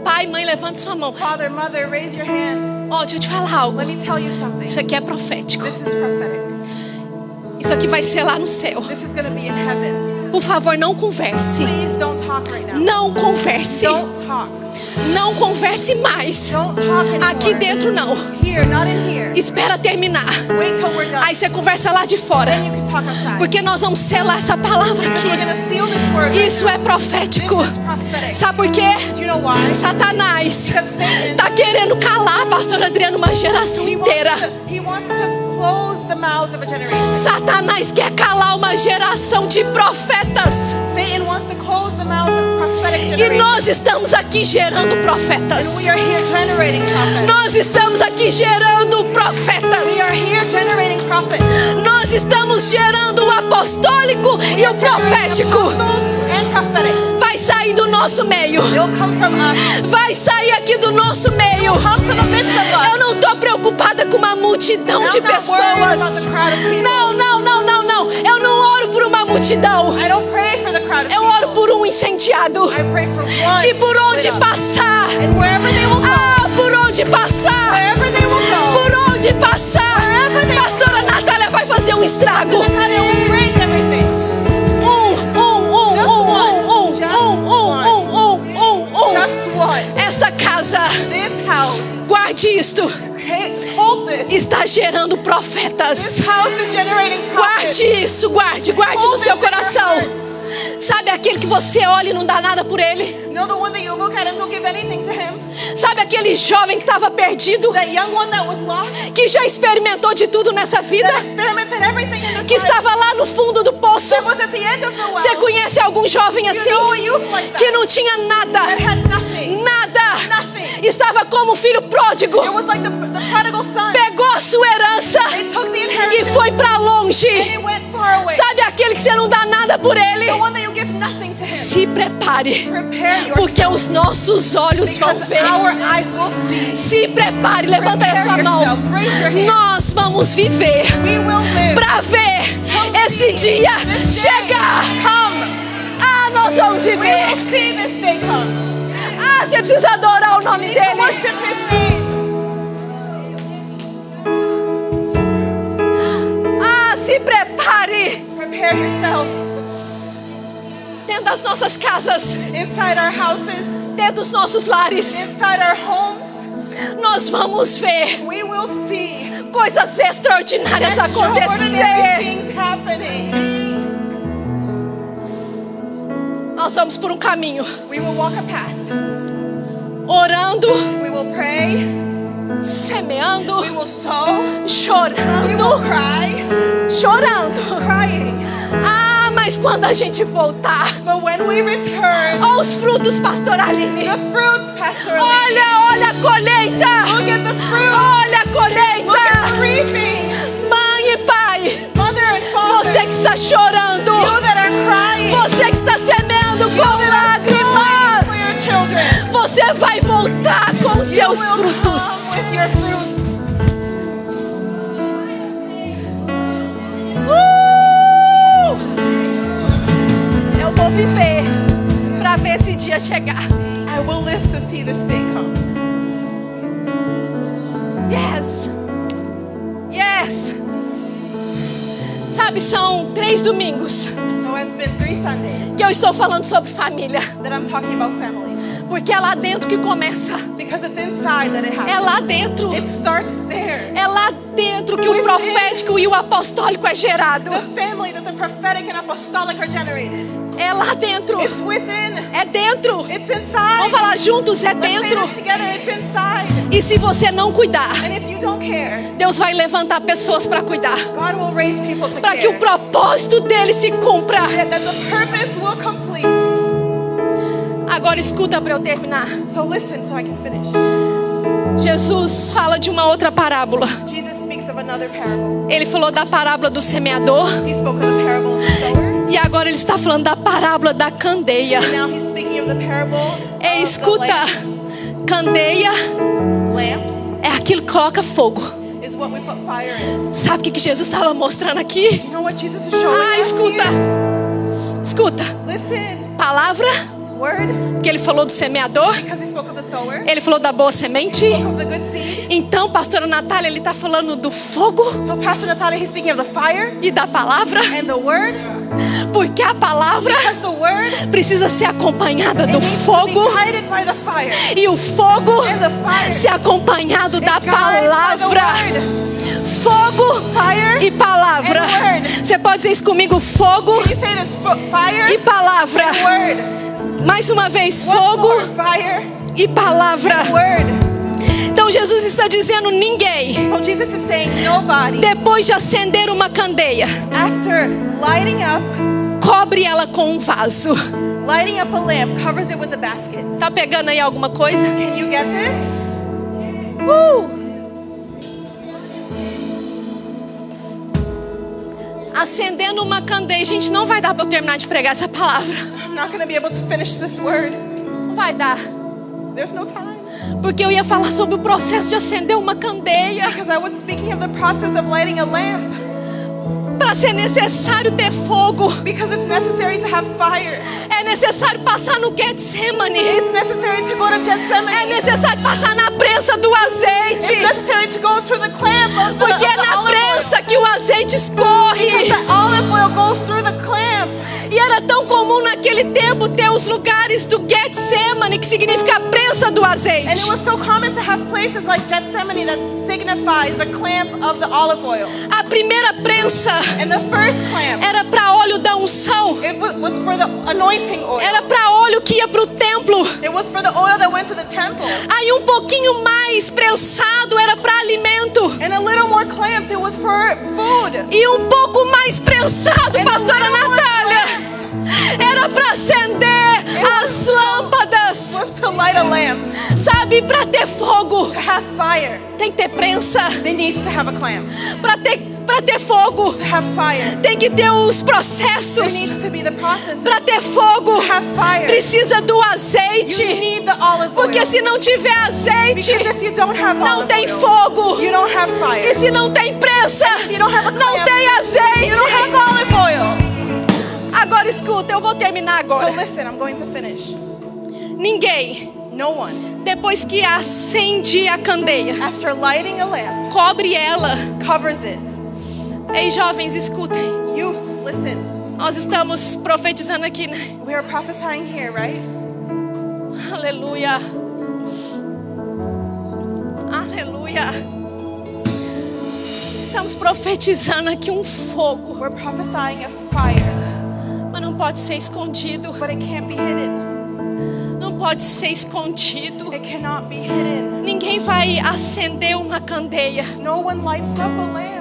Pai, mãe, levanta sua mão. Father, mother, raise your hands. Ó, deixa eu te falar algo. Let me tell you something. Isso aqui é profético. This is prophetic. Isso aqui vai ser lá no céu. This is going to be in heaven. Por favor, não converse. Please don't talk right now. Não converse. Don't talk. Não converse mais. Don't talk anymore. Aqui dentro não. Here, not in here. Espera terminar. Wait till we're done. Aí você conversa lá de fora. Then you can talk outside. Porque nós vamos selar essa palavra We're aqui. going to seal this word. Isso é profético. This is prophetic. Sabe por quê? Do you know why? Satanás Because Satan, tá querendo calar, pastor Adriano, uma geração inteira. he wants to close the mouths of a generation. Satanás quer calar uma geração de profetas. Satan wants to close the mouths of prophetic E generations. nós estamos aqui gerando profetas. And we are here generating prophets. Nós estamos aqui gerando profetas. We are here generating prophets. Nós estamos gerando o apostólico e o profético. Apostles and prophetics. Vai sair do nosso meio. They'll come from us. Vai sair aqui do nosso meio. Come from the midst of us. Eu não estou preocupada com uma multidão de I'm not worried about the pessoas. crowd of people. Não. Eu não oro por uma multidão. I don't pray for the crowd of Eu people. oro por um incendiado. I pray for one. Que por onde lit up. passar. And wherever they will go. Ah, por onde passar. Wherever they will go. Por onde passar. Wherever they Pastora Natália vai fazer um estrago. Natália will break everything. Just one. Esta casa, This house. guarde isto, Hold this. está gerando profetas. This house is generating prophets. Guarde isso, guarde no seu coração. Sabe aquele que você olha e não dá nada por ele? You know the one that you look at and don't give anything to him? Sabe aquele jovem que estava perdido? That young one that was lost? Que já experimentou de tudo nessa vida? That experimented everything in this Que life? estava lá no fundo do poço? That was at the end of the well? Você conhece algum jovem You assim? know a youth like that? Que não tinha nada? That had nothing. Nada. Nothing. Estava como um filho pródigo. It was like the prodigal son. Pegou a sua herança They took the e inheritance foi para longe. and he went far away. Sabe aquele que você não dá nada por ele? The one that you give nothing to him. Se prepare, Prepare porque yourself. os nossos olhos vão Because ver. our eyes will see. Se prepare, levanta aí a sua Prepare mão. yourselves. Raise your hand. Nós vamos viver We will live. para ver esse dia This day chegar. come. Ah, nós vamos We viver. will see this day come. Ah, você precisa adorar o nome We need to dele. worship his name. Ah, se prepare Prepare yourselves. dentro das nossas casas, Inside our houses, dentro dos nossos lares. inside our homes, Nós vamos ver we will see coisas extraordinárias extraordinary acontecer. things happening. Nós vamos por um caminho, We will walk a path. orando, We will pray. semeando, We will sow. We will chorando, cry. chorando. Crying. Ah, mas quando a gente voltar, But when we return, olha os frutos, pastor Aline. the fruits, Pastor Lee. Olha a colheita. Look at the fruit. Olha a Look at colheita. reaping. Mãe e pai, Mother and father, você que está chorando, you that are crying, você que está semeando you com that are sowing lágrimas, for your children, você vai voltar com you seus will frutos. come with your fruits. Eu vou viver. para ver esse dia chegar. I will live to see this day come. Yes. Yes. Sabe, são 3 domingos So it's been 3 Sundays que eu estou falando sobre família. that I'm talking about family. Porque é lá dentro que começa. Because it's inside that it É happens. lá dentro. It starts there. É lá dentro que o profético e o apostólico é gerado. The family that the prophetic and apostolic are generated. É lá dentro. It's within. É dentro. It's inside. Vamos falar juntos, é Let's say dentro. this together. It's inside. E se você não cuidar, And if you don't care, Deus vai levantar pessoas para cuidar. God will raise people to Para que o care. propósito dele se cumpra. That the purpose will complete. Agora escuta para eu terminar. So listen so I can finish. Jesus fala de uma outra parábola. Jesus speaks of another parable. Ele falou da parábola do semeador. He spoke of the parable of the sower. E agora ele está falando da parábola da candeia. Now he's speaking of the parable Ei, of escuta. the Candeia lamps. é aquilo que coloca fogo. Is what we put fire in. Sabe o que Jesus estava mostrando aqui? You know what Jesus is showing Ah, us escuta. here? Escuta. Listen. Palavra, Word. que ele falou do semeador. Because he spoke of the sower. Ele falou da boa semente. Spoke of the good seed. Então, pastora Natália, ele está falando do fogo So Pastor Natalia, he's speaking of the fire e da palavra. and the word. Porque a palavra Because the word precisa ser acompanhada do needs to be fogo. guided by the fire. E o fogo And the fire ser acompanhado da guided by the palavra. word. Fogo Fire e palavra. and word. Você pode dizer isso comigo? Fogo Can you say this? Fire e palavra. and word. Mais uma vez, Once fogo more, fire e palavra. and word. Então Jesus está dizendo: ninguém, So Jesus is saying nobody, depois de acender uma candeia, after lighting up com um vaso. Lighting up a lamp covers it with a basket. Tá pegando aí alguma coisa? Can you get this? Acendendo uma candeia. Gente, não vai dar para eu terminar de pregar essa palavra. I'm not going to be able to finish this word. Não vai dar. There's no time. Porque eu ia falar sobre o processo de acender uma candeia. Because I was speaking of the process of lighting a lamp. Para ser necessário ter fogo, Because it's necessary to have fire. é necessário passar no Getsemane. It's necessary to go to É Gethsemane. necessário passar na prensa do It's azeite. necessary to go through the clamp of the, Porque é of the na olive oil. prensa que o azeite escorre. Because the olive oil goes through the clamp. E era tão comum naquele tempo ter os lugares do Getsemane, que significa a prensa do And azeite. it was so common to have places like Gethsemane that signifies the clamp of the olive oil. A primeira prensa And the first clamp, era para óleo da unção. it was for the anointing oil. Era para óleo que ia para o templo. It was for the oil that went to the temple. Aí um pouquinho mais prensado era para alimento. And a little more clamped, it was for food. E um pouco mais prensado, And pastora a little more Natália, era para acender as lâmpadas. was to light a lamp. Sabe, para ter fogo To have fire, tem que ter prensa. they needs to have a clamp. Para ter fogo To have fire, tem que ter os there processos. needs to be the process. Para ter fogo To have fire, precisa do you azeite. need the olive Porque oil. se não tiver azeite, Because if you don't have não olive tem oil, fogo. you don't have E fire. se não tem prensa, If you don't have a não clamp, tem you azeite. don't have olive oil. Agora escuta, eu vou terminar So agora. listen, I'm going to finish. Ninguém, No one, depois que acende a candeia, after lighting a lamp, cobre ela. covers it. Ei, jovens, escutem. Youth, listen. Nós estamos profetizando aqui, né? We are prophesying here, right? Aleluia. Aleluia. Estamos profetizando aqui um fogo, We're prophesying a fire, mas não pode ser escondido. but it can't be hidden. Não pode ser escondido. It cannot be hidden. Ninguém vai acender uma candeia. No one lights up a lamp.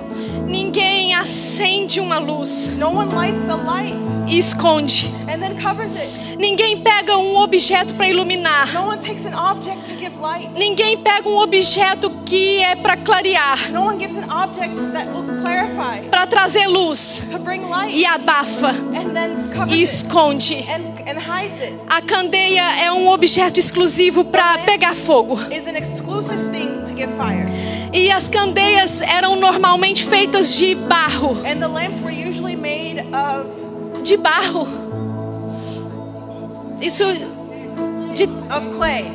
Ninguém acende uma luz No one lights a light e esconde. and then covers it. Ninguém pega um objeto para iluminar. No one takes an object to give light. Ninguém pega um objeto que é para clarear, No one gives an object that will clarify, para trazer luz to bring light, e abafa and then covers e it esconde. and hides it. A candeia é um objeto exclusivo para pegar fogo. Is an exclusive thing to give fire. E as candeias eram normalmente feitas de barro. And the lamps were usually made of De barro. Isso of clay.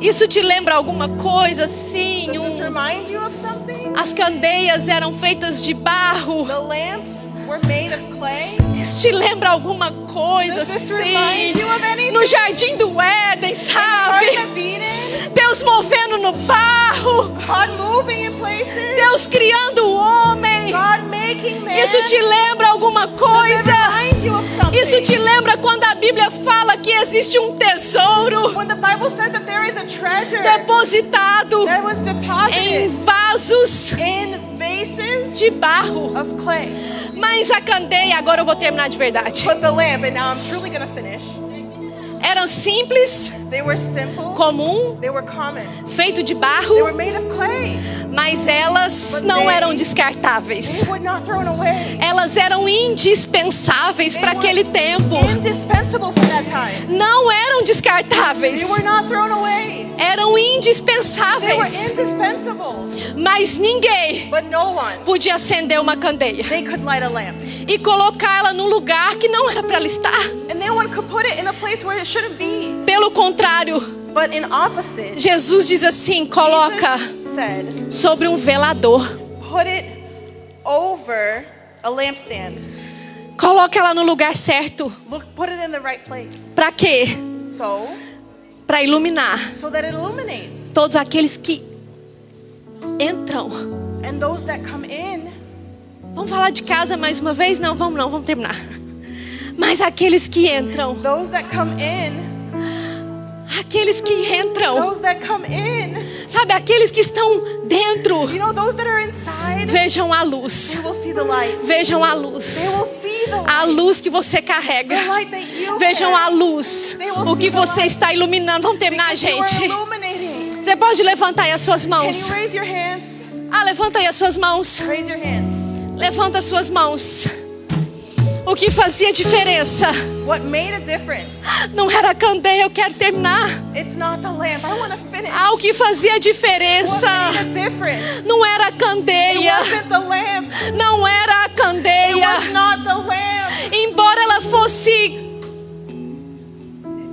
Isso te lembra alguma coisa assim? Does this remind you of something? As candeias eram feitas de barro. The lamps were made of clay. Isso te lembra alguma coisa Does this remind assim? you of anything? No jardim do Éden, sabe? Garden of Eden? Deus movendo no barro. God moving in places? Deus criando o homem. God making man? Isso te lembra alguma Does it coisa? remind you of something? Isso te lembra quando a Bíblia fala que existe um tesouro When the Bible says that there is a treasure depositado that was em deposited vasos in vases de barro. of clay. Mas a candeia, agora eu vou terminar de verdade, But the lamp, and now I'm truly going to finish. eram simples, They were simple. comum, They were common. feito de They barro, were made of clay. mas elas não eram descartáveis. They were not thrown away. Elas eram indispensáveis para aquele tempo. Indispensable for that time. Não eram descartáveis. They were not thrown away. Eram They were indispensáveis. indispensable. Mas ninguém But no one, podia acender uma candeia they could light a lamp. e colocá-la num lugar que não era para ela estar. And no one could put it in a place where it shouldn't be. Pelo contrário, But in opposite, Jesus diz assim: coloca Jesus said, sobre um velador. put it over a lampstand. Coloca ela no lugar certo. Look, put it in the right place. Para quê? So Para iluminar that it illuminates. todos aqueles que entram. And those that come in, Vamos falar de casa mais uma vez? Não, vamos terminar. Mas aqueles que entram, those that come in, aqueles que entram, those that come in, sabe, aqueles que estão dentro, you know, those that are inside, vejam a luz. they will see the light. Vejam a luz. They will see the A light. luz que você carrega. The light that you Vejam carry. a luz. O que você está iluminando. Vamos terminar, Because you are gente. illuminating. Você pode levantar aí as suas Can mãos. you raise your hands? Ah, levanta aí as suas mãos. Raise your hands. Levanta as suas mãos. O que fazia diferença What made a difference? não era a candeia. Eu quero terminar. It's not the lamp. I want to finish. Ah, o que fazia What diferença made a difference? não era a It candeia. wasn't the lamp. Não era a It candeia. was not the lamp. Embora ela fosse,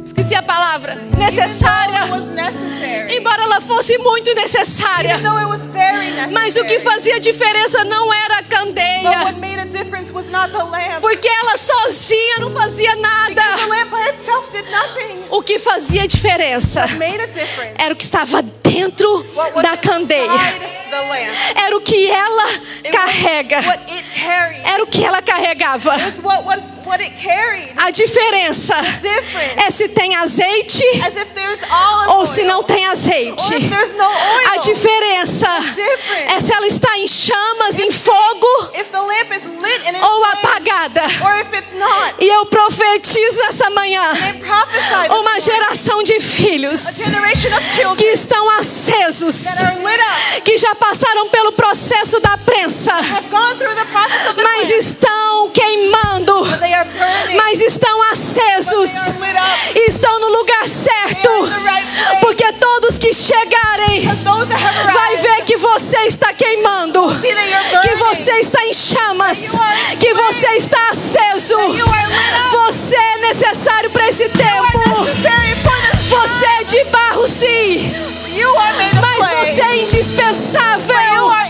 esqueci a palavra, Even though necessária. it was necessary. Embora ela fosse muito necessária. Even though it was very necessary. Mas o que fazia diferença não era a But candeia. what made a difference was not the lamp. Porque ela sozinha não fazia Because the nada. lamp by itself did nothing. O que fazia diferença Made a difference. era o que estava dentro What was da candeia. inside the lamp. Era o que ela It carrega. was what it carried. Era o que ela carregava. It was what it carried. A diferença Difference. é se tem azeite As if there's olive ou oil. se não tem Or azeite. if there's no oil. A diferença Difference. é se ela está em chamas, em fogo If the lamp is lit and it's ou flame, apagada. or if it's not. E eu profetizo nessa manhã And prophesy this uma morning, geração de filhos a generation of que children estão acesos, that are lit up, que já passaram pelo processo da prensa, have gone through the process of the mas lamp, estão queimando, but they are burning, mas estão acesos, but they are lit up. e estão no lugar They certo, are in the right place. porque todos que chegarem Because those that have vai arrived ver que você está queimando, see that you're que burning, você está em chamas, You are que você está aceso. that you are lit up. Você é necessário para esse You are tempo. necessary for this Você é de barro, sim, You are made of mas clay. você é But you indispensável are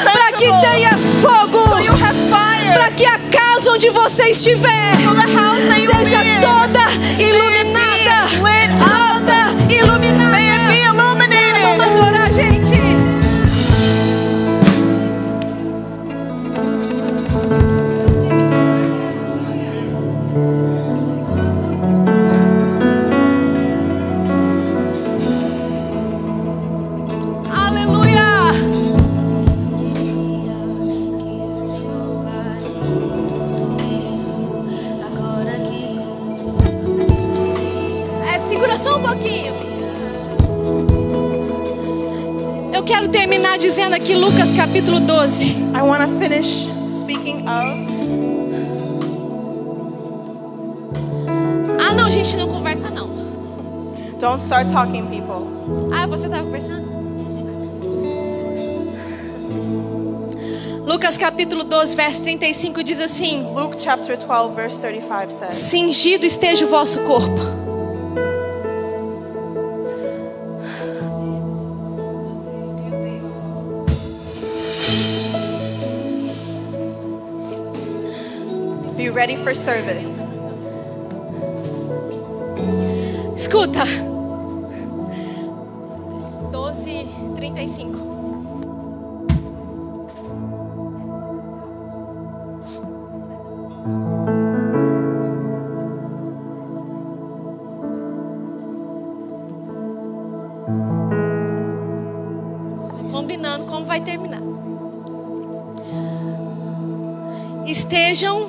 para que indispensable. tenha fogo, So you have fire. para que a casa onde você estiver So the house that you seja be in, toda iluminada, lit up. toda iluminada. May it be illuminated. Vamos adorar, gente. Aleluia. Segura só um pouquinho. Eu quero terminar dizendo aqui Lucas capítulo 12. I want to finish speaking of. Ah, não, gente, não conversa não. Don't start talking, people. Ah, você estava conversando? Lucas capítulo 12, verso 35 diz assim: Luke chapter 12, verse 35 says, cingido esteja o vosso corpo. be ready for service. Escuta. 12:35. Combinando como vai terminar. Estejam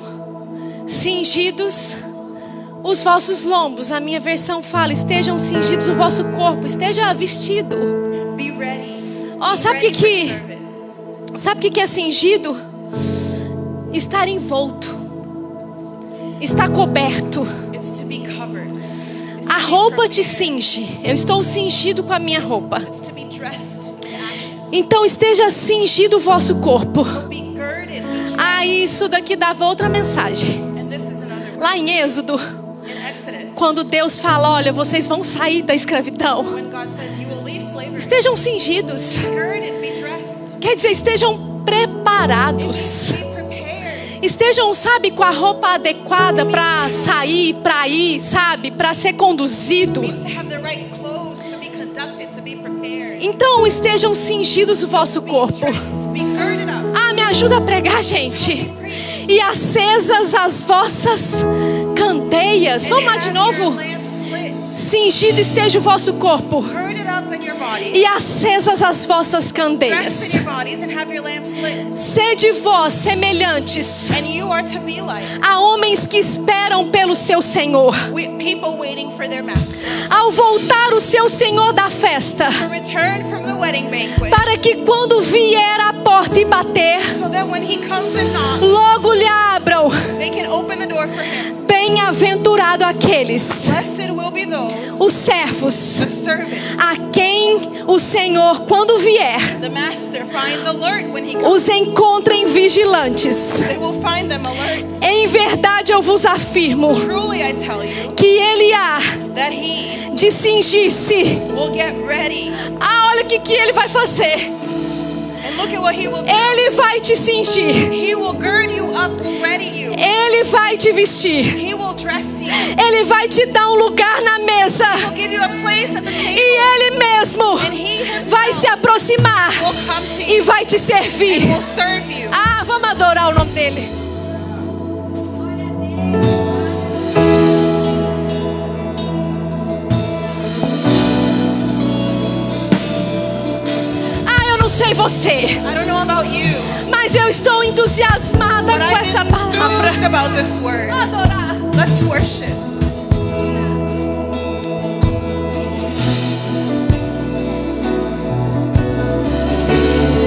cingidos os vossos lombos. A minha versão fala: estejam cingidos o vosso corpo. Esteja vestido. Be ready. Ó, Be sabe o ready for que service. sabe o que é cingido? Estar envolto. Estar coberto. It's to be covered. It's A to be roupa te prepared. cinge. Eu estou cingido com a minha roupa. It's to be dressed in action. Então esteja cingido o vosso corpo. Be girded. Be Ah, isso daqui dava outra mensagem. And this is another word. Lá em Êxodo, In Exodus, quando Deus fala: olha, vocês vão sair da escravidão. when God says you will leave slavery, Estejam cingidos. be girded, be dressed. Quer dizer, estejam preparados. Be prepared. Estejam, sabe, com a roupa adequada para sair, para ir, sabe, para ser conduzido. Means to have the right clothes to be conducted, to be prepared. Então estejam cingidos o vosso corpo. Dressed, be girded up. Ah, me ajuda a pregar, gente. E acesas as vossas candeias. Vamos lá de Have novo. your lamps lit. Cingido esteja o vosso corpo. Girded up in your body. E acesas as vossas Dressed candeias. in your bodies and have your lamps lit. Sede vós semelhantes And you are to be like a homens que esperam pelo seu Senhor. people waiting for their master Ao voltar o seu Senhor da festa, to return from the wedding banquet, para que quando vier à porta e bater, so that when he comes and knocks, logo lhe abram. they can open the door for him. Bem-aventurado aqueles, Blessed will be those, os servos, the servants, a quem o Senhor, quando vier, the master finds alert when he comes. os encontrem vigilantes. They will find them alert. Em verdade eu vos afirmo Truly I tell you que ele há that he de cingir-se. will get ready. Ah, olha o que ele vai fazer. And look at what he will do. Ele vai te cingir. He will gird you up, ready you. Ele vai te vestir. He will dress you. Ele vai te dar um lugar na mesa. He'll give you a place at the table. E ele mesmo And he vai se himself aproximar will come to e you vai te and servir. will serve you. Ah, vamos adorar o nome dele. Ah, eu não sei você, I don't know about you, mas eu estou entusiasmada but com I'm essa palavra. enthused about this word. Adorar. Let's worship.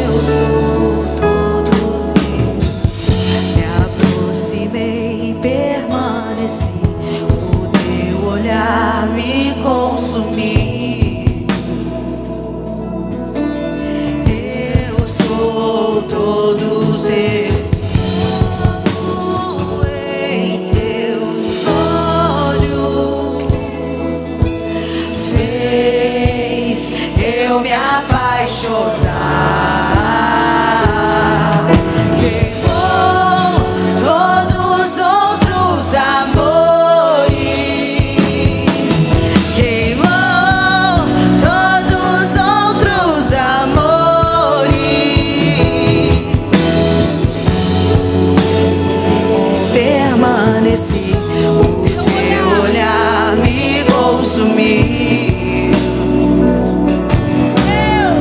Eu sou todo teu, me aproximei e permaneci, o teu olhar me consumiu. Eu sou todo teu, em teus olhos fez eu me apaixonar. Queimou todos os outros amores. Queimou todos os outros amores. Permaneci, o teu olhar me consumiu. Eu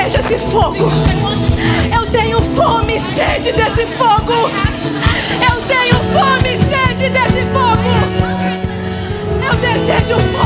desejo esse fogo. Eu tenho fome e sede desse fogo. Eu tenho fome e sede desse fogo. Eu desejo fogo.